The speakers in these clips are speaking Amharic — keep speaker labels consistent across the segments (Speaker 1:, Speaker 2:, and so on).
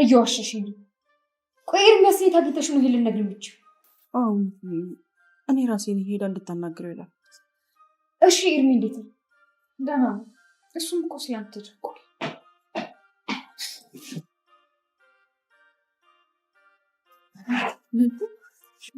Speaker 1: እየዋሸሽኝ ነው። ቆይ ኤርሚያስ የት አግኝተሽ ነው ይሄን ልነግሪኝ የምትችይው?
Speaker 2: እኔ ራሴን ሄዳ እንድታናግረው ይላል።
Speaker 1: እሺ ኤርሚ እንዴት ነው? ደህና ነው። እሱም እኮ ሲያንተ ተቸኮለ።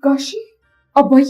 Speaker 1: ጋሺ አባዬ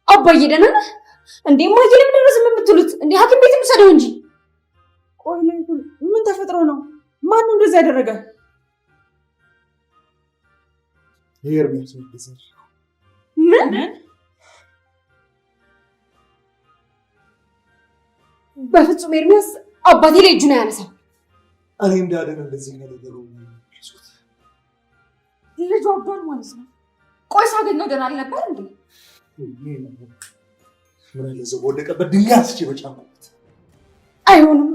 Speaker 1: አባዬ ደህና ነህ እንዴ? እማዬ ለምንድን ነው ዝም የምትሉት እንዴ? ሐኪም ቤት እንውሰደው እንጂ።
Speaker 2: ቆይ ምን ተፈጥሮ ነው? ማን ነው እንደዛ ያደረገ?
Speaker 3: ኤርሚያስ
Speaker 1: ምን? በፍጹም ኤርሚያስ አባቴ ላይ እጁን አያነሳም።
Speaker 3: እኔ እንዳደረ እንደዚህ ነገሩ
Speaker 1: ልጁ አባል ማለት ነው። ቆይ ሳገኘው ደህና አልነበር እንዴ?
Speaker 3: ምን አለ ዘው ወደቀበት ድንጋይ አስቼ በጫንኩት።
Speaker 1: አይሆንም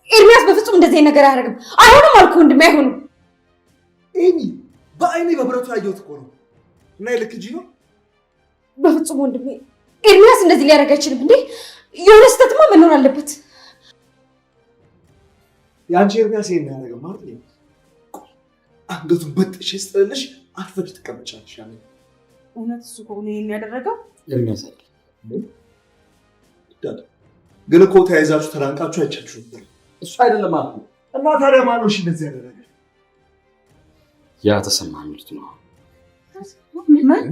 Speaker 1: ኤርሚያስ በፍጹም እንደዚህ ነገር አያደርግም። አይሆንም አልኩህ ወንድሜ፣ አይሆንም።
Speaker 3: ኤሚ በአይኔ በብረቱ ያየሁት እኮ ነው። እና ይልክ እንጂ ነው።
Speaker 1: በፍጹም ወንድሜ ኤርሚያስ እንደዚህ ሊያደርግ አይችልም። እንዴ የሆነ ስህተትማ መኖር አለበት።
Speaker 3: ያንቺ ኤርሚያስ ይሄን ያደረገው ማለት ነው። አንገቱን በጥሽ ስጥልሽ አርፈሽ ተቀመጫለሽ። ያኔ
Speaker 2: እውነት እሱ ከሆነ ይሄን ያደረገው
Speaker 3: ኤርሚያስ አይደል? ግን እኮ ተያይዛችሁ ተራንቃችሁ አይቻችሁ ነበር። እሱ አይደለም ማለት ነው። እና ታዲያ ማን ነው እንደዚህ ያደረገ?
Speaker 4: ያ ተሰማ ምርት ነው።
Speaker 2: ምን?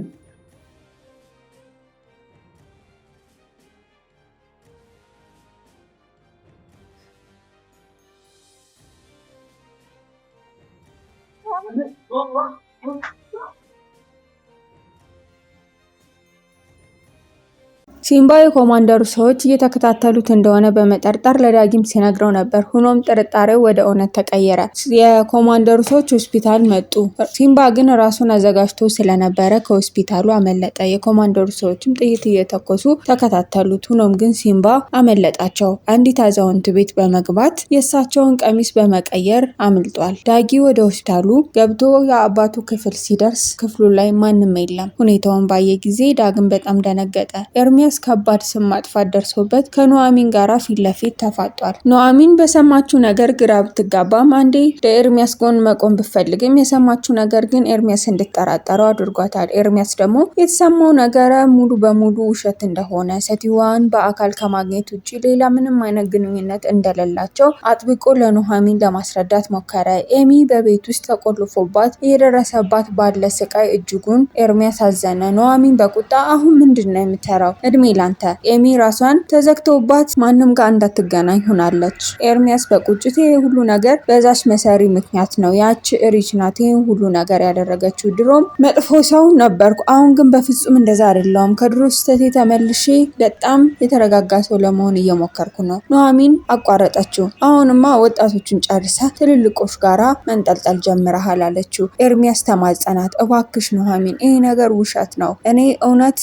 Speaker 5: ሲምባ የኮማንደሩ ሰዎች እየተከታተሉት እንደሆነ በመጠርጠር ለዳጊም ሲነግረው ነበር። ሆኖም ጥርጣሬው ወደ እውነት ተቀየረ። የኮማንደሩ ሰዎች ሆስፒታል መጡ። ሲምባ ግን ራሱን አዘጋጅቶ ስለነበረ ከሆስፒታሉ አመለጠ። የኮማንደሩ ሰዎችም ጥይት እየተኮሱ ተከታተሉት። ሆኖም ግን ሲምባ አመለጣቸው። አንዲት አዛውንት ቤት በመግባት የእሳቸውን ቀሚስ በመቀየር አምልጧል። ዳጊ ወደ ሆስፒታሉ ገብቶ የአባቱ ክፍል ሲደርስ ክፍሉ ላይ ማንም የለም። ሁኔታውን ባየ ጊዜ ዳግም በጣም ደነገጠ። ኤርሚያስ ከባድ ስም ማጥፋት ደርሶበት ከኑሐሚን ጋራ ፊት ለፊት ተፋጧል። ኑሐሚን በሰማችው ነገር ግራ ብትጋባም አንዴ ለኤርሚያስ ጎን መቆም ብትፈልግም የሰማችው ነገር ግን ኤርሚያስ እንድትጠራጠረው አድርጓታል። ኤርሚያስ ደግሞ የተሰማው ነገር ሙሉ በሙሉ ውሸት እንደሆነ፣ ሴትዋን በአካል ከማግኘት ውጭ ሌላ ምንም አይነት ግንኙነት እንደሌላቸው አጥብቆ ለኑሐሚን ለማስረዳት ሞከረ። ኤሚ በቤት ውስጥ ተቆልፎባት እየደረሰባት ባለ ስቃይ እጅጉን ኤርሚያስ አዘነ። ኑሐሚን በቁጣ አሁን ምንድነው የምትሰራው? እድሜ ላንተ። ኤሚ ራሷን ተዘግቶባት ማንም ጋር እንዳትገናኝ ሆናለች። ኤርሚያስ በቁጭት ሁሉ ነገር በዛች መሰሪ ምክንያት ነው። ያች ሪች ናት ሁሉ ነገር ያደረገችው። ድሮም መጥፎ ሰው ነበርኩ፣ አሁን ግን በፍጹም እንደዛ አይደለሁም። ከድሮ ስህተቴ ተመልሼ በጣም የተረጋጋ ሰው ለመሆን እየሞከርኩ ነው። ኑሐሚን አቋረጠችው። አሁንማ ወጣቶቹን ጨርሳ ትልልቆች ጋራ መንጠልጠል ጀምረሃል አለችው። ኤርሚያስ ተማጸናት። እባክሽ ኑሐሚን ይሄ ነገር ውሸት ነው። እኔ እውነት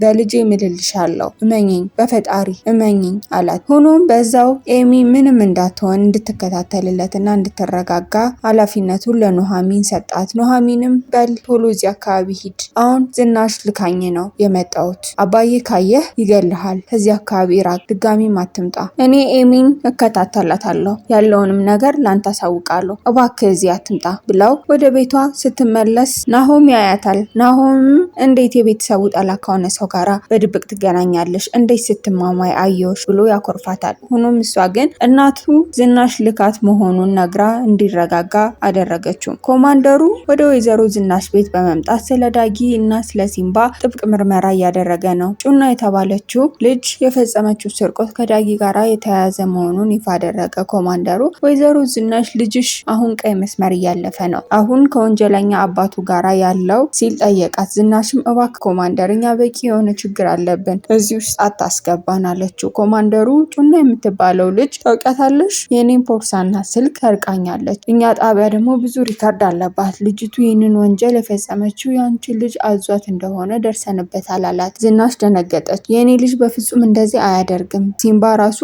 Speaker 5: በልጄ ምልልሻለሁ፣ እመኚኝ፣ በፈጣሪ እመኚኝ አላት። ሆኖም በዛው ኤሚ ምንም እንዳትሆን እንድትከታተልለትና እንድትረጋጋ ኃላፊነቱን ለኑሐሚን ሰጣት። ኑሐሚንም በል ቶሎ እዚህ አካባቢ ሂድ፣ አሁን ዝናሽ ልካኝ ነው የመጣሁት። አባዬ ካየህ ይገልሃል፣ ከዚህ አካባቢ ራቅ፣ ድጋሚም አትምጣ። እኔ ኤሚን እከታተላታለሁ፣ ያለውንም ነገር ላንተ አሳውቃለሁ፣ እባክህ እዚህ አትምጣ ብለው ወደ ቤቷ ስትመለስ ናሆም ያያታል። ናሆም እንዴት የቤተሰቡ ጠላት ከሆነ ሰው ጋራ በድብቅ ትገናኛለሽ? እንዴት ስትማማይ አየሽ ብሎ ያኮርፋታል። ሆኖም እሷ ግን እናቱ ዝናሽ ልካት መሆኑን ነግራ እንዲረጋጋ አደረገችው። ኮማንደሩ ወደ ወይዘሮ ዝናሽ ቤት በመምጣት ስለ ዳጊ እና ስለ ሲምባ ጥብቅ ምርመራ እያደረገ ነው። ጩና የተባለችው ልጅ የፈጸመችው ስርቆት ከዳጊ ጋራ የተያያዘ መሆኑን ይፋ አደረገ። ኮማንደሩ ወይዘሮ ዝናሽ ልጅሽ አሁን ቀይ መስመር እያለፈ ነው፣ አሁን ከወንጀለኛ አባቱ ጋራ ያለው ሲል ጠየቃት። ዝናሽም እባክህ ኮማንደር፣ እኛ በቂ የሆነ ችግር አለብን፣ እዚህ ውስጥ አታስገባን አለችው። ኮማንደሩ ጩና የምትባለው ልጅ ታውቂያታለሽ? የኔን ፖርሳና ስልክ ሰርቃኛለች፣ እኛ ጣቢያ ደግሞ ብዙ ሪካርድ አለባት። ልጅቱ ይህንን ወንጀል የፈጸመችው ያንቺን ልጅ አዟት እንደሆነ ደርሰንበታል አላት። ዝናሽ ደነገጠች። የኔ ልጅ በፍጹም እንደዚህ አያደርግም። ሲምባ ራሱ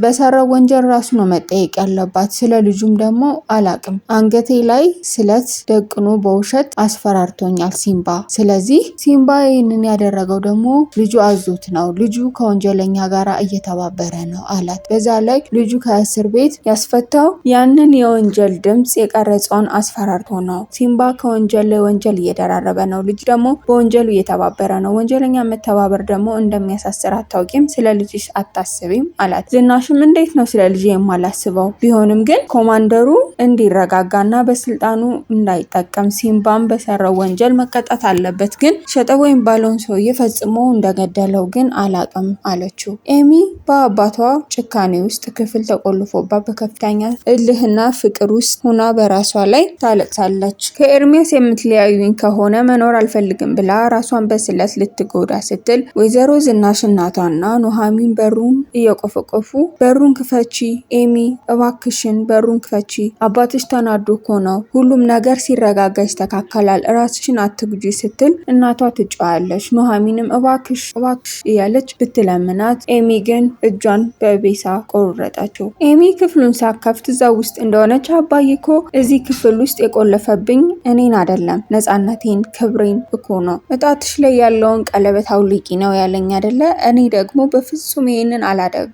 Speaker 5: በሰራው ወንጀል ራሱ ነው መጠየቅ ያለባት። ስለ ልጁም ደግሞ አላቅም። አንገቴ ላይ ስለት ደቅኖ በውሸት አስፈራርቶኛል ሲምባ። ስለዚህ ሲምባ ይህንን ያደረገው ደግሞ ልጁ አዞት ነው። ልጁ ከወንጀለኛ ጋር እየተባበረ ነው አላት። በዛ ላይ ልጁ ከእስር ቤት ያስፈታው ያንን የወንጀል ድምፅ የቀረጸውን አስፈራርቶ ነው። ሲምባ ከወንጀል ላይ ወንጀል እየደራረበ ነው። ልጅ ደግሞ በወንጀሉ እየተባበረ ነው። ወንጀለኛ መተባበር ደግሞ እንደሚያሳስር አታውቂም? ስለ ልጅሽ አታስቢም አላት። ዝናሽም እንዴት ነው ስለ ልጅ የማላስበው? ቢሆንም ግን ኮማንደሩ እንዲረጋጋና በስልጣኑ እንዳይጠቀም ሲምባም በሰራው ወንጀል መቀጣት አለበት። ግን ሸጠው የሚባለውን ሰውዬ ፈጽሞ እንደገደለው ግን አላቅም አለችው። ኤሚ በአባቷ ጭካኔ ውስጥ ክፍል ተቆልፎባት በከፍተኛ እልህና ፍቅር ውስጥ ሆና በራሷ ላይ ታለቅሳለች። ከኤርሚያስ የምትለያዩኝ ከሆነ መኖር አልፈልግም ብላ ራሷን በስለት ልትጎዳ ስትል ወይዘሮ ዝናሽ እናቷና ኑሐሚን በሩን እየቆፈቆፉ በሩን ክፈቺ ኤሚ እባክሽን በሩን ክፈቺ፣ አባትሽ ተናዶ እኮ ነው፣ ሁሉም ነገር ሲረጋጋ ይስተካከላል፣ ራስሽን አትጉጂ ስትል እናቷ ትጫዋለች። ኑሐሚንም እባክሽ እባክሽ እያለች ብትለምናት ኤሚ ግን እጇን በቤሳ ቆረጠችው። ኤሚ ክፍሉን ሳከፍት እዛ ውስጥ እንደሆነች አባዬ እኮ እዚህ ክፍል ውስጥ የቆለፈብኝ እኔን አይደለም ነፃነቴን ክብሬን እኮ ነው። እጣትሽ ላይ ያለውን ቀለበት አውልቂ ነው ያለኝ አይደለ? እኔ ደግሞ በፍጹም ይሄንን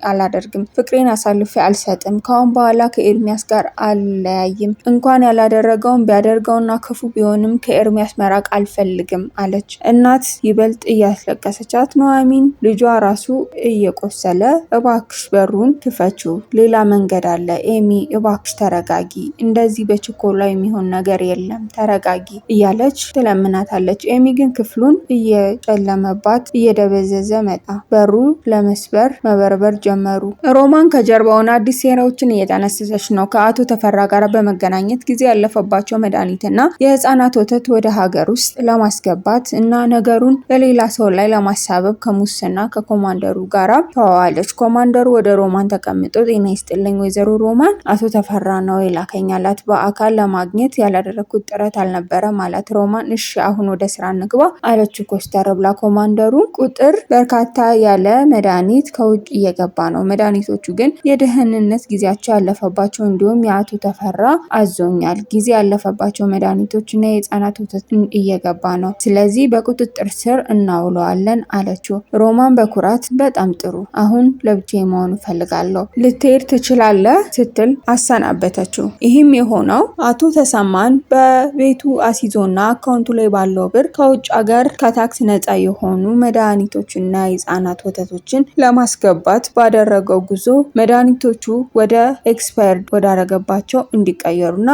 Speaker 5: አላደርግም፣ ፍቅሬን አሳልፌ አልሰጥም፣ ካሁን በኋላ ከኤርሚያስ ጋር አልለያይም፣ እንኳን ያላደረገውን ቢያደርገውና ክፉ ቢሆንም ከኤርሚያስ መራቅ አልፈልግም አለች። እናት ይበልጥ እያስለቀሰቻት ኑሐሚን ልጇ ራሱ እየቆሰለ እባክሽ በሩን ክፈችው፣ ሌላ መንገድ አለ ኤሚ እባክሽ ተረጋጊ፣ እንደዚህ በችኮላ የሚሆን ነገር የለም ተረጋጊ እያለች ትለምናታለች። ኤሚ ግን ክፍሉን እየጨለመባት እየደበዘዘ መጣ። በሩ ለመስበር መበርበር ጀመሩ። ሮማን ከጀርባውን አዲስ ሴራዎችን እየጠነሰሰች ነው። ከአቶ ተፈራ ጋር በመገናኘት ጊዜ ያለፈባቸው መድኃኒትና የህፃናት ወተት ወደ ሀገር ውስጥ ለማስገባት እና ነገሩን በሌላ ሰው ላይ ለማሳበብ ከሙስና ከኮማንደሩ ጋር ተዋዋለች። ኮማንደሩ ወደ ሮማን ተቀምጦ ጤና ይስጥልኝ ወይዘሮ ሮማን፣ አቶ ተፈራ ነው የላከኝ አላት። በአካል ለማግኘት ያላደረኩት ጥረት አልነበረም አላት። ሮማን እሺ አሁን ወደ ስራ እንግባ አለችው ኮስተር ብላ። ኮማንደሩ ቁጥር በርካታ ያለ መድኃኒት ከውጭ እየገባ ነው፣ መድኃኒቶቹ ግን የደህንነት ጊዜያቸው ያለፈባቸው እንዲሁም የአቶ ተፈራ አዞኛል፣ ጊዜ ያለፈባቸው መድኃኒቶች እና የህፃናት ወተት እየገባ ነው፣ ስለዚህ በቁጥጥር ስር እናውለዋለን አለችው። ሮማን በኩራት በጣም ጥሩ፣ አሁን ለብቻዬ መሆን እፈልጋለሁ፣ ልትሄድ ትችላለህ ስትል አሰናበተችው። ይህም የሆነው አቶ ተሰማን በቤቱ አሲዞና አካውንቱ ላይ ባለው ብር ከውጭ ሀገር ከታክስ ነፃ የሆኑ መድኃኒቶችና የህፃናት ወተቶችን ለማስገባት ባደረገው ጉዞ መድኃኒቶቹ ወደ ኤክስፓየርድ ወዳረገባቸው እንዲቀየሩና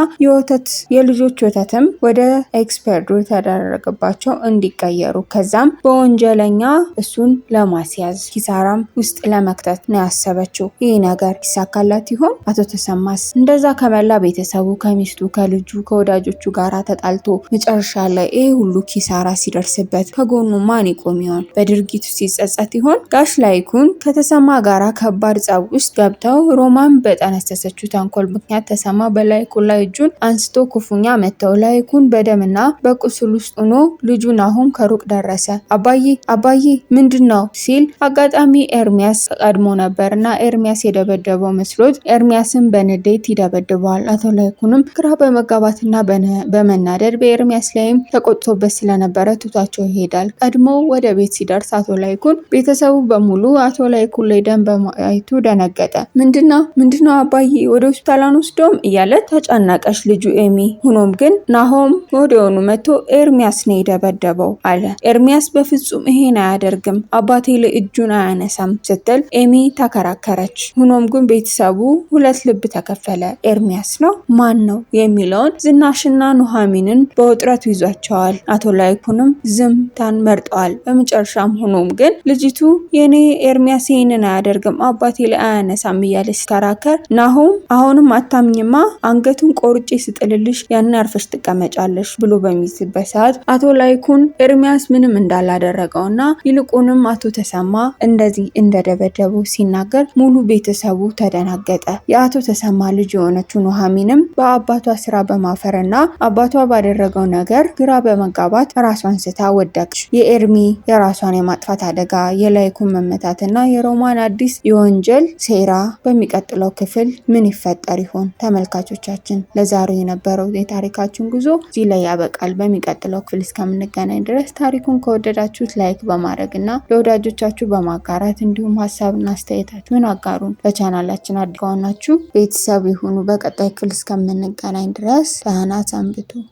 Speaker 5: የልጆች ወተትም ወደ ኤክስፓየርድ ወዳረገባቸው እንዲቀየሩ ከዛም በወንጀለኛ እሱን ለማስያዝ ኪሳራም ውስጥ ለመክተት ነው ያሰበችው። ይህ ነገር ይሳካላት ይሆን? አቶ ተሰማስ እንደዛ ከመላ ቤተሰቡ ከሚስቱ ከልጁ ከወዳጆቹ ጋር ተጣልቶ መጨረሻ ላይ ይህ ሁሉ ኪሳራ ሲደርስበት ከጎኑ ማን ይቆም ይሆን? በድርጊቱ ሲጸጸት ይሆን? ጋሽ ላይኩን ከተሰማ ጋራ ከባድ ጸብ ውስጥ ገብተው ሮማን በጠነሰሰችው ተንኮል ምክንያት ተሰማ በላይኩን ላይ እጁን አንስቶ ክፉኛ መተው። ላይኩን በደምና በቁስል ውስጥ ሆኖ ልጁን አሁን ከሩቅ ደረሰ። አባዬ ምንድነው ሲል አጋጣሚ ኤርሚያስ ቀድሞ ነበርና ኤርሚያስ የደበደበው መስሎት ኤርሚያስን በንዴት ይደበድበዋል። አቶ ላይኩንም ግራ በመጋባትና በመናደድ በኤርሚያስ ላይም ተቆጥቶበት ስለነበረ ትቷቸው ይሄዳል። ቀድሞ ወደ ቤት ሲደርስ አቶ ላይኩን ቤተሰቡ በሙሉ አቶ ላይኩን ላይ ደም በማየቱ ደነገጠ። ምንድነው አባዬ ወደ ሆስፒታል አንወስደውም እያለ ተጨነቀች ልጁ ኤሚ። ሆኖም ግን ናሆም ወዲያውኑ መጥቶ ኤርሚያስ ነው የደበደበው አለ። ኤርሚያስ በፍጹም ይሄን አያደርግም፣ አባቴ ላይ እጁን አያነሳም ስትል ኤሚ ተከራከረች። ሆኖም ግን ቤተሰቡ ሁለት ልብ ተከፈለ። ኤርሚያስ ነው ማን ነው የሚለውን ዝናሽና ኑሐሚንን በውጥረቱ ይዟቸዋል። አቶ ላይኩንም ዝምታን መርጠዋል። በመጨረሻም ሆኖም ግን ልጅቱ የኔ ኤርሚያስ ይሄንን አያደርግም አባቴ ላይ አያነሳም እያለ ሲከራከር ናሆም አሁንም አታምኝማ አንገቱን ቆርጬ ስጥልልሽ ያን አርፈሽ ትቀመጫለሽ ብሎ በሚዝበት ሰዓት አቶ ላይኩን ኤርሚያስ ምንም እንዳላደረገውና ይልቁንም አቶ ተሰማ እንደዚህ እንደደበደበው ሲናገር ሙሉ ቤተሰቡ ተደናገጠ። የአቶ ተሰማ ልጅ የሆነችው ኑሐሚንም በአባቷ ስራ በማፈርና አባቷ ባደረገው ነገር ግራ በመጋባት ራሷን ስታ ወደቀች። የኤርሚ የራሷን የማጥፋት አደጋ፣ የላይኩን መመታትና የሮማን አዲስ የወንጀል ሴራ በሚቀጥለው ክፍል ምን ይፈጠር ይሆን? ተመልካቾቻችን ለዛሬው የነበረው የታሪካችን ጉዞ እዚህ ላይ ያበቃል። በሚቀጥለው ክፍል እስከምንገናኝ ድረስ ታሪኩን ከወደዳችሁት ላይክ በማድረግ በማድረግና ለወዳጆቻችሁ በማጋራት እንዲሁም ሀሳብና አስተያየታችሁን አጋሩን። ለቻናላችን አዲስ ከሆናችሁ ቤተሰብ ይሁኑ። በቀጣይ ክፍል እስከምንገናኝ ድረስ ደህና ሰንብቱ።